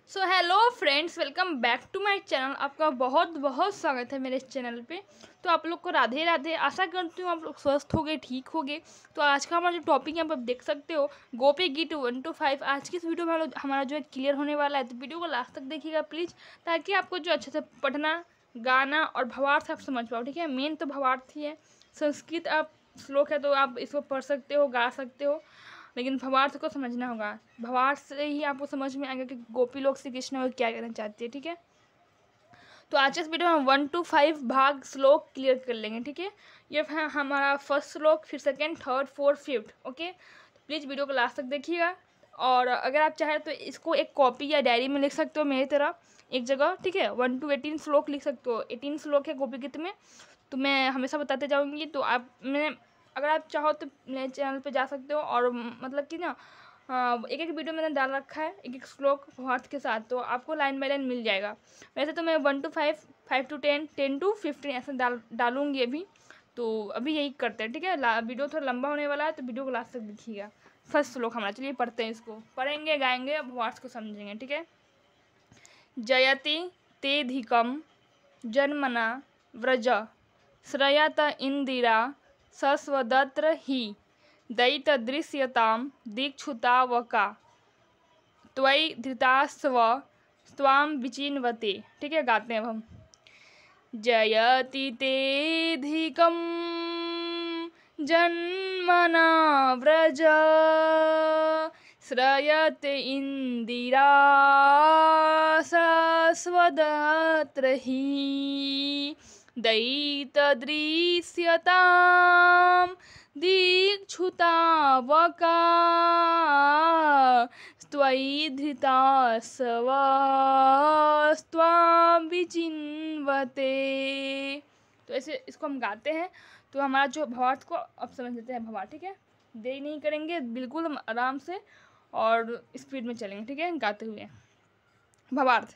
So hello friends, welcome back to my channel. आपका बहुत बहुत स्वागत है मेरे इस चैनल पे। तो आप लोग को राधे राधे। आशा करती हूँ आप लोग स्वस्थ हो गए, ठीक हो गए। तो आज का हमारा जो टॉपिक है आप देख सकते हो, गोपी गीत 1 to 5। आज की इस वीडियो में हमारा जो है क्लियर होने वाला है, तो वीडियो को लास्ट तक देखिएगा प्लीज़, ताकि आपको जो अच्छे से पढ़ना, गाना और भावार्थ आप समझ पाओ। ठीक है, मेन तो भावार्थ ही है। संस्कृत आप श्लोक है तो आप इसको पढ़ सकते हो, गा सकते हो, लेकिन भावार्थ को समझना होगा। भावार्थ से ही आपको समझ में आएगा कि गोपी लोग श्री कृष्ण को क्या कहना चाहते हैं। ठीक है, तो आज इस वीडियो में 1 to 5 भाग श्लोक क्लियर कर लेंगे। ठीक है, ये है हमारा फर्स्ट श्लोक, फिर second, third, fourth, fifth. Okay, तो प्लीज़ वीडियो को लास्ट तक देखिएगा। और अगर आप चाहें तो इसको एक कॉपी या डायरी में लिख सकते हो मेरी तरह एक जगह। ठीक है, 1 to 18 श्लोक लिख सकते हो। 18 श्लोक है गोपी गीत में, तो मैं हमेशा बताते जाऊँगी। तो आप अगर आप चाहो तो मेरे चैनल पे जा सकते हो, और मतलब कि ना एक एक वीडियो मैंने डाल रखा है, एक एक श्लोक भावार्थ के साथ, तो आपको लाइन बाय लाइन मिल जाएगा। वैसे तो मैं 1 to 5, 5 to 10, 10 to 15 ऐसे डालूँगी अभी। तो अभी यही करते हैं। ठीक है, वीडियो थोड़ा लंबा होने वाला है, तो वीडियो को लास्ट तक देखिएगा। फर्स्ट श्लोक हमारा, चलिए पढ़ते हैं, इसको पढ़ेंगे, गाएंगे, भावार्थ को समझेंगे। ठीक है, जयति तेधिकम जन्मना व्रज श्रयत इंदिरा सस्वदत्र ही दैतदृश्यताम दीक्षुतावका त्वयि धृतास्व स्वाम विचिन्वते। ठीक है, गाते हैं अब हम। जयति तेधिकम जन्मना व्रज श्रयत इंदिरा सस्वदत्र ही दैतदृश्यताम दीक्षुतावका त्वयि धृतास्वास्त्वां विचिन्वते। तो ऐसे इसको हम गाते हैं। तो हमारा जो भावार्थ को अब समझ लेते हैं भावार्थ। ठीक है, देरी नहीं करेंगे, बिल्कुल हम आराम से और स्पीड में चलेंगे। ठीक है, गाते हुए भावार्थ।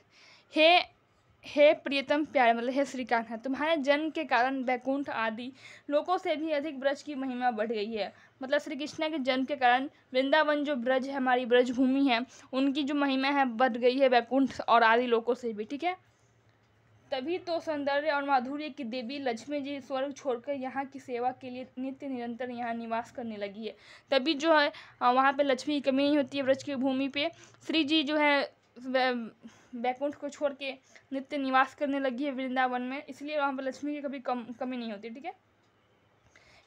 हे प्रियतम प्यारे, मतलब हे श्रीकांत है, तुम्हारे जन्म के कारण वैकुंठ आदि लोकों से भी अधिक ब्रज की महिमा बढ़ गई है। मतलब श्री कृष्ण के जन्म के कारण वृंदावन जो ब्रज है, हमारी ब्रज भूमि है, उनकी जो महिमा है बढ़ गई है वैकुंठ और आदि लोकों से भी। ठीक है, तभी तो सौंदर्य और माधुर्य की देवी लक्ष्मी जी स्वर्ग छोड़कर यहाँ की सेवा के लिए नित्य निरंतर यहाँ निवास करने लगी है। तभी जो है वहाँ पे लक्ष्मी की कमी नहीं होती है। ब्रज की भूमि पे श्री जी जो है वैकुंठ को छोड़ के नित्य निवास करने लगी है वृंदावन में, इसलिए वहाँ पर लक्ष्मी की कभी कमी नहीं होती। ठीक है,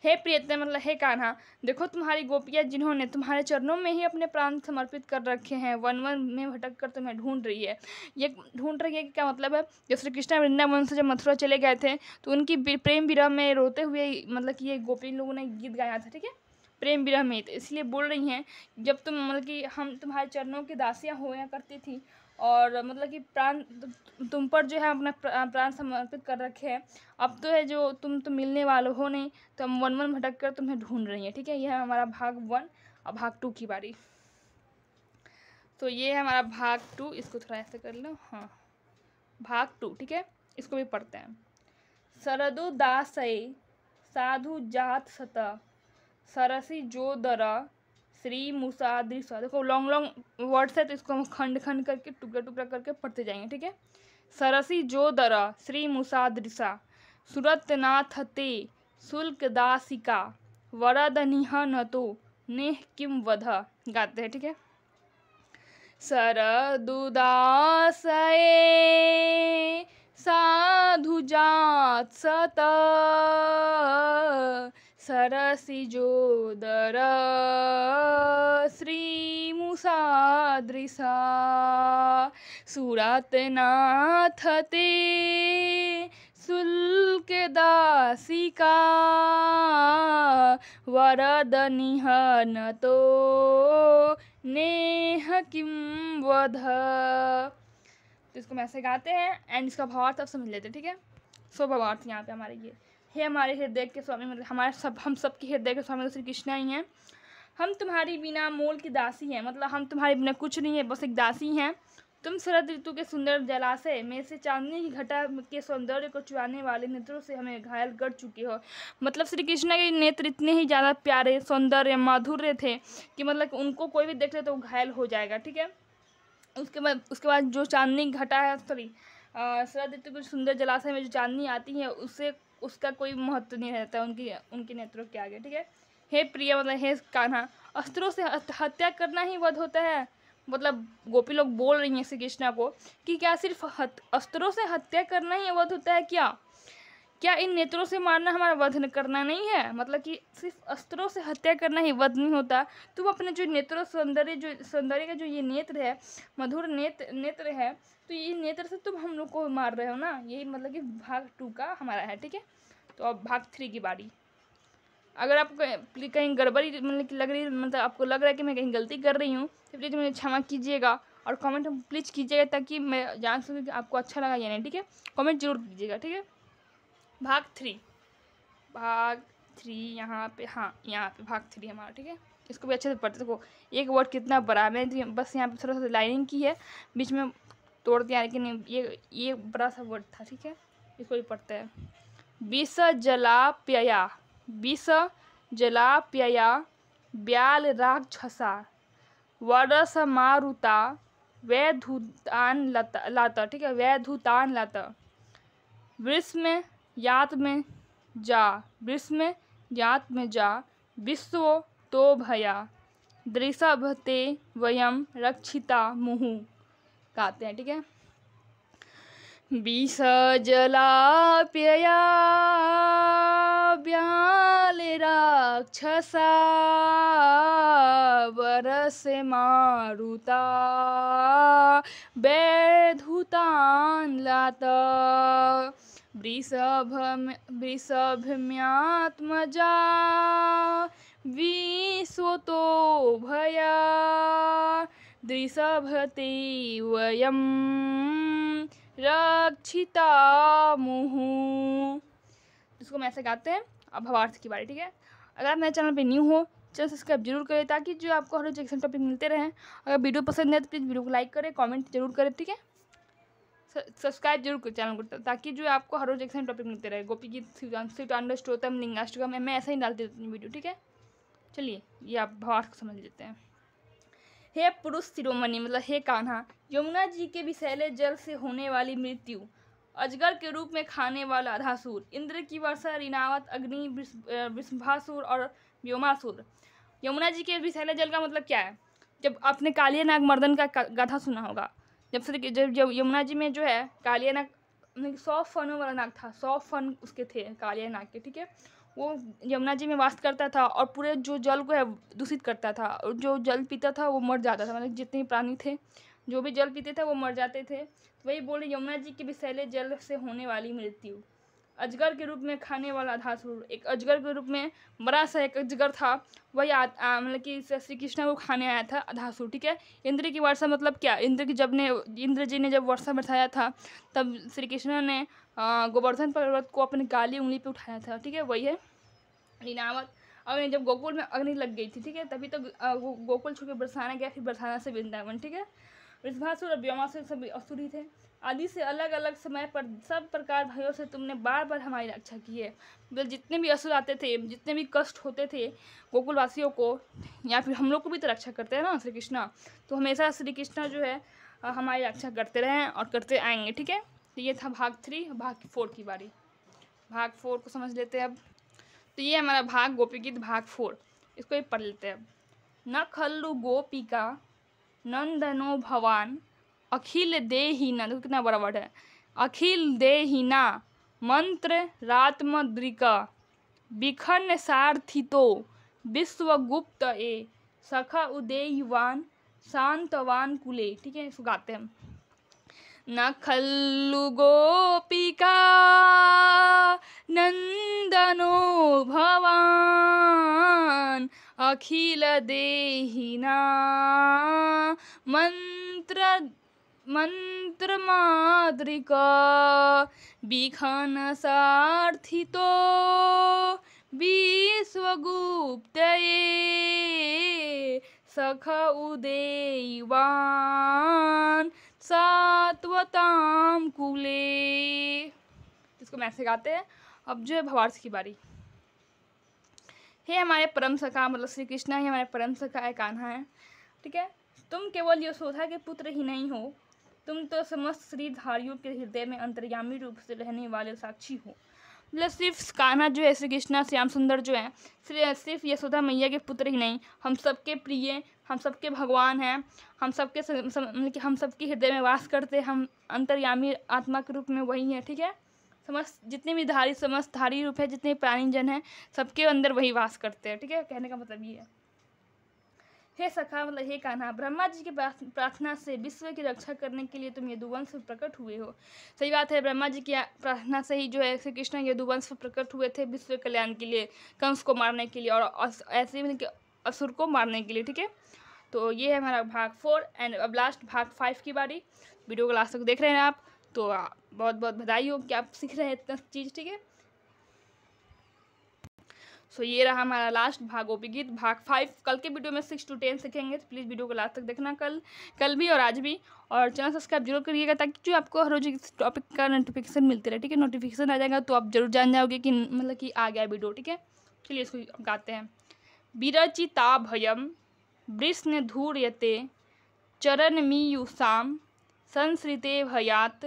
हे प्रियतम, मतलब हे कान्हा, देखो तुम्हारी गोपियाँ जिन्होंने तुम्हारे चरणों में ही अपने प्राण समर्पित कर रखे हैं, वन वन में भटक कर तुम्हें ढूंढ रही है। ये ढूंढ रही है कि क्या मतलब है? जब श्री कृष्ण वृंदावन से जब मथुरा चले गए थे, तो उनकी प्रेम विरह में रोते हुए मतलब कि ये गोपी लोगों ने गीत गाया था। ठीक है, प्रेम विरह में, तो इसलिए बोल रही हैं जब तुम मतलब कि हम तुम्हारे चरणों की दासियाँ होया करती थी, और मतलब कि प्राण तुम पर जो है अपना प्राण समर्पित कर रखे हैं, अब तो है जो तुम मिलने वाले हो नहीं, तो हम वन वन भटक कर तुम्हें ढूंढ रही हैं। ठीक है, यह है हमारा भाग 1। और भाग 2 की बारी। तो ये है हमारा भाग 2, इसको थोड़ा ऐसे कर लो। हाँ, भाग 2। ठीक है, इसको भी पढ़ते हैं। सरदु दासय साधु जात सत सरसी जोदरा श्री मुसादृशा। देखो लॉन्ग लॉन्ग वर्ड्स है, तो इसको हम खंड खंड करके टुकड़ा टुकड़ा करके पढ़ते जाएंगे। ठीक है, सरसी जोदरा श्री मुसादृशा सुरतनाथ ते शुल्क दासिका वरद निहनतो नेह किम वध। गाते हैं। ठीक है, सरदुदासये साधु जात सत सरसी जोदर श्री मुसादृशा सुरतनाथ ते शुल्क दासिका वरद निहनतो नेह किम वध। तो इसको हम ऐसे गाते हैं, एंड इसका भावार्थ अब समझ लेते हैं। ठीक है, सो भावार्थ यहाँ पे हमारे ये हे हमारे हृदय के स्वामी, मतलब हम सब के हृदय के स्वामी तो श्री कृष्ण ही हैं। हम तुम्हारी बिना मोल की दासी हैं, मतलब हम तुम्हारे बिना कुछ नहीं है, बस एक दासी हैं। तुम शरद ऋतु के सुंदर जलाशय में से चांदनी की घटा के सौंदर्य को चुराने वाले नेत्रों से हमें घायल कर चुके हो। मतलब श्री कृष्ण के नेत्र इतने ही ज़्यादा प्यारे, सौंदर्य, माधुर्य थे कि मतलब उनको कोई भी देख ले तो घायल हो जाएगा। ठीक है, उसके बाद जो चांदनी घटा है, सॉरी शरद ऋतु में सुंदर जलाशय में जो चांदनी आती है उससे उसका कोई महत्व नहीं रहता उनके नेत्रों के आगे, ठीक है। हे प्रिय मतलब हे कान्हा, अस्त्रों से हत्या करना ही वध होता है। मतलब गोपी लोग बोल रही हैं श्री कृष्णा को कि क्या सिर्फ अस्त्रों से हत्या करना ही वध होता है क्या इन नेत्रों से मारना हमारा वध करना नहीं है? मतलब कि सिर्फ अस्त्रों से हत्या करना ही वध नहीं होता। तुम अपने जो नेत्रों सौंदर्य का जो ये नेत्र है, मधुर नेत्र है, तो ये नेत्र से तुम हम लोग को मार रहे हो ना। यही मतलब कि भाग 2 का हमारा है, ठीक है। तो अब भाग 3 की बारी। अगर आपको कहीं गड़बड़ी मतलब कि लग रही, मतलब आपको लग रहा है कि मैं कहीं गलती कर रही हूँ, तो प्लीज़ मुझे क्षमा कीजिएगा और कमेंट प्लीज़ कीजिएगा ताकि मैं जान सकूँ कि आपको अच्छा लगा या नहीं, ठीक है। कमेंट जरूर कीजिएगा, ठीक है। भाग 3 यहाँ पे, हाँ यहाँ पे भाग 3 हमारा, ठीक है। इसको भी अच्छे से पढ़ते। देखो एक वर्ड कितना बड़ा है, मैंने बस यहाँ पे थोड़ा सा लाइनिंग की है, बीच में तोड़ दिया, लेकिन ये बड़ा सा वर्ड था, ठीक है। इसको भी पढ़ते हैं। विष जलाप्यया ब्याल राक्षसा वरस मारुता वैधुतान लाता, ठीक है। वैधुतान लाता वृष में यात में जा विश्व तो भया दृषभते वयम रक्षिता मुहु, गाते हैं, ठीक है। विष जलाप्यया ब्याल राक्षसा वरस मारुता वैधुतान लाता वृषभम्यात्मजा विश्वतो भया दृषभते वयं रक्षिता मुहु। इसको मैं ऐसे गाते हैं। अब भावार्थ की बारी, ठीक है। अगर आप मेरे चैनल पे न्यू हो, चैनल सब्सक्राइब जरूर करें ताकि जो आपको हर रोज एक्शन टॉपिक मिलते रहें। अगर वीडियो पसंद है तो प्लीज़ वीडियो को लाइक करें, कमेंट जरूर करें, ठीक है। सब्सक्राइब जरूर करें चैनल को ताकि जो आपको हर रोज एक्शन टॉपिक मिलते रहे। गोपी गीत, शिवतांडव स्तोत्रम, लिंगाष्टकम, मैं ऐसे ही डालती रहती हूँ वीडियो, ठीक है। चलिए ये आप भावार्थ को समझ लेते हैं। हे पुरुष शिरोमणि मतलब हे कान्हा, यमुना जी के विषैले जल से होने वाली मृत्यु, अजगर के रूप में खाने वाला अधासुर, इंद्र की वर्षा, ऋणावत, अग्नि, वृषभासुर और व्योमासुर। यमुना जी के विषैले जल का मतलब क्या है? जब आपने कालिया नाग मर्दन का गाथा सुना होगा, जब यमुना जी में जो है कालिया नाग 100 फनों वाला नाग था, 100 फन उसके थे कालिया नाग के, ठीक है। वो यमुना जी में वास करता था और पूरे जो जल को है दूषित करता था, और जो जल पीता था वो मर जाता था। मतलब जितने प्राणी थे जो भी जल पीते थे वो मर जाते थे। तो वही बोले यमुना जी के विषैले जल से होने वाली मृत्यु, अजगर के रूप में खाने वाला अधासुर, एक अजगर के रूप में बड़ा सा एक अजगर था, वही मतलब कि श्री कृष्ण को खाने आया था अधासुर, ठीक है। इंद्र की वर्षा मतलब क्या? इंद्र जी ने जब वर्षा बरसाया था तब श्री कृष्ण ने गोवर्धन पर्वत को अपनी काली उंगली पे उठाया था, ठीक है। वही है लीनावत। और जब गोकुल में अग्नि लग गई थी, ठीक है, तभी तो गोकुल छू के बरसाना गया, फिर बरसाना से वृंदावन, ठीक है। वृषभासुर और व्योमासुर सब असुर ही थे। आदि से अलग अलग समय पर सब प्रकार भाइयों से तुमने बार बार हमारी रक्षा की है। मतलब जितने भी असुर आते थे, जितने भी कष्ट होते थे गोकुलवासियों को, या फिर हम लोग को भी तो रक्षा करते हैं ना श्री कृष्णा। तो हमेशा श्री कृष्णा जो है हमारी रक्षा करते रहे और करते आएंगे, ठीक है। तो ये था भाग 3। भाग 4 की बारी। भाग 4 को समझ लेते हैं अब। तो ये हमारा भाग गोपी गीत भाग 4, इसको भी पढ़ लेते हैं अब। न खल्लु गोपिका नंदनो भवान अखिल देहिना, देखो कितना बड़ा वर्ड है, अखिल देहिना मंत्र रात्मद्रिका विखन सारथितो विश्वगुप्त ए सखा उदेयवान शांतवान कुले, ठीक है। इसको गाते हैं हम। न खल्लु गोपिका नंदनो भवान अखिल देहिना मंत्र माद्रिका विखन सार्थितो विश्वगुप्त सख उदेयवान सात्वताम कुले। इसको मैं ऐसे गाते हैं। अब जो है भावार्थ की बारी। हे हमारे परम सखा मतलब श्री कृष्ण ही हमारे परम सखा है, कान्हा है, ठीक है। तुम केवल यशोदा के पुत्र ही नहीं हो, तुम तो समस्त श्रीधारियों के हृदय में अंतर्यामी रूप से रहने वाले साक्षी हो। मतलब सिर्फ कान्हा जो है, श्री कृष्णा श्याम सुंदर जो है, सिर्फ यशोदा मैया के पुत्र ही नहीं, हम सबके प्रिय, हम सबके भगवान हैं, हम सबके मतलब कि हम सबके हृदय में वास करते, हम अंतर्यामी आत्मा के रूप में वही हैं, ठीक है। समस्त जितने भी समस्त धारी रूप है, जितने प्राणी जन हैं, सबके अंदर वही वास करते हैं, ठीक है। कहने का मतलब ये है। हे सखा मतलब हे कान्हा, ब्रह्मा जी की प्रार्थना से विश्व की रक्षा करने के लिए तुम यदुवंश में प्रकट हुए हो। सही बात है, ब्रह्मा जी की प्रार्थना से ही जो है श्री कृष्ण यदुवंश में प्रकट हुए थे विश्व कल्याण के लिए, कंस को मारने के लिए और ऐसे मतलब कि असुर को मारने के लिए, ठीक है। तो ये है हमारा भाग 4 एंड अब लास्ट भाग 5 की बारी। वीडियो को लास्ट तक देख रहे हैं आप, तो बहुत बहुत बधाई हो कि आप सीख रहे हैं इतना चीज़, ठीक है। सो ये रहा हमारा लास्ट भाग गोपी गीत भाग 5। कल के वीडियो में 6 to 10 सीखेंगे, तो प्लीज़ वीडियो को लास्ट तक देखना, कल भी और आज भी। और चैनल सब्सक्राइब जरूर करिएगा ताकि जो आपको हर रोज इस टॉपिक का नोटिफिकेशन मिलते रहे, ठीक है। नोटिफिकेशन आ जाएगा तो आप जरूर जान जाओगे कि मतलब कि आ गया वीडियो, ठीक है। चलिए इसको गाते हैं। विरचिता भयम वृष्ण धूर्यते चरण मीयूषाम संसृते भयात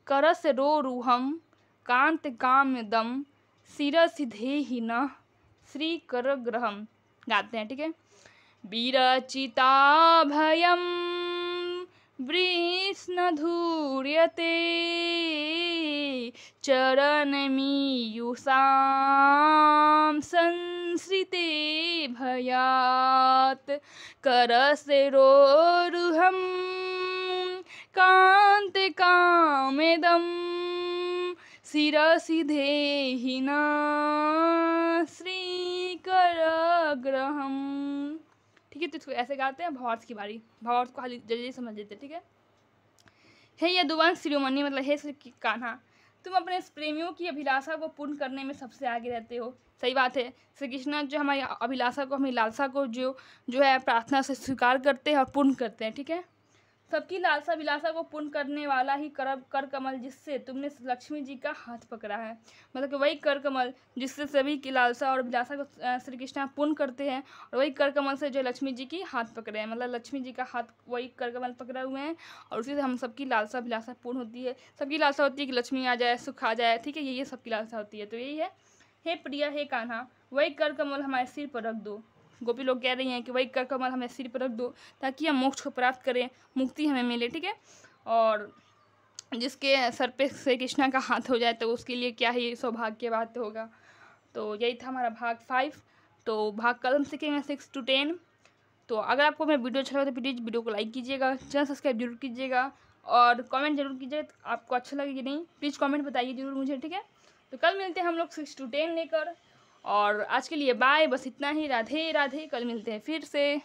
करस रोरुहम कांत कामदम शिरसिधेहि न श्री कर ग्रहम। गाते हैं, ठीक है। विरचिता भयम वृष्ण धूर्यते चरण मीयूषाम संसृते भयात करसे रोरुहम कांत कामेदम शिरसिधेहि न श्रीकर ग्रहम। ठीक है, तो इसको ऐसे गाते हैं। भावार्थ की बारी, भावार्थ को खाली जल्दी समझ लेते, ठीक है। हे यदुवंश शिरोमणि मतलब हे श्री कान्हा, तुम अपने प्रेमियों की अभिलाषा को पूर्ण करने में सबसे आगे रहते हो। सही बात है, श्री कृष्ण जो हमारी अभिलाषा को, हमारी लालसा को जो है प्रार्थना से स्वीकार करते हैं और पूर्ण करते हैं, ठीक है। सबकी लालसा विलासा को पूर्ण करने वाला ही कर कमल जिससे तुमने लक्ष्मी जी का हाथ पकड़ा है। मतलब कि वही कर कमल जिससे सभी की लालसा और विलासा को श्री कृष्ण पूर्ण करते हैं, और वही कर कमल से जो लक्ष्मी जी की हाथ पकड़े हैं, मतलब लक्ष्मी जी का हाथ वही कर कमल पकड़े हुए हैं, और उसी से हम सबकी लालसा विलासा पूर्ण होती है। सबकी लालसा होती है कि लक्ष्मी आ जाए, सुख आ जाए, ठीक है, यही सबकी लालसा होती है। तो यही है, हे प्रिया हे कान्हा, वही कर कमल हमारे सिर पर रख दो। गोपी लोग कह रही हैं कि वही कर कमल हमें सिर पर रख दो ताकि हम मोक्ष को प्राप्त करें, मुक्ति हमें मिले, ठीक है। और जिसके सर पे श्री कृष्णा का हाथ हो जाए तो उसके लिए क्या ही सौभाग्य की बात होगा। तो यही था हमारा भाग 5। तो भाग कल हम सीखेंगे 6 to 10। तो अगर आपको मेरा वीडियो अच्छा लगा तो प्लीज़ वीडियो को लाइक कीजिएगा, चैनल सब्सक्राइब जरूर कीजिएगा और कमेंट जरूर कीजिएगा आपको अच्छा लगे कि नहीं, प्लीज़ कमेंट बताइए जरूर मुझे, ठीक है। तो कल मिलते हैं हम लोग 6 to 10 लेकर, और आज के लिए बाय, बस इतना ही। राधे राधे, कल मिलते हैं फिर से।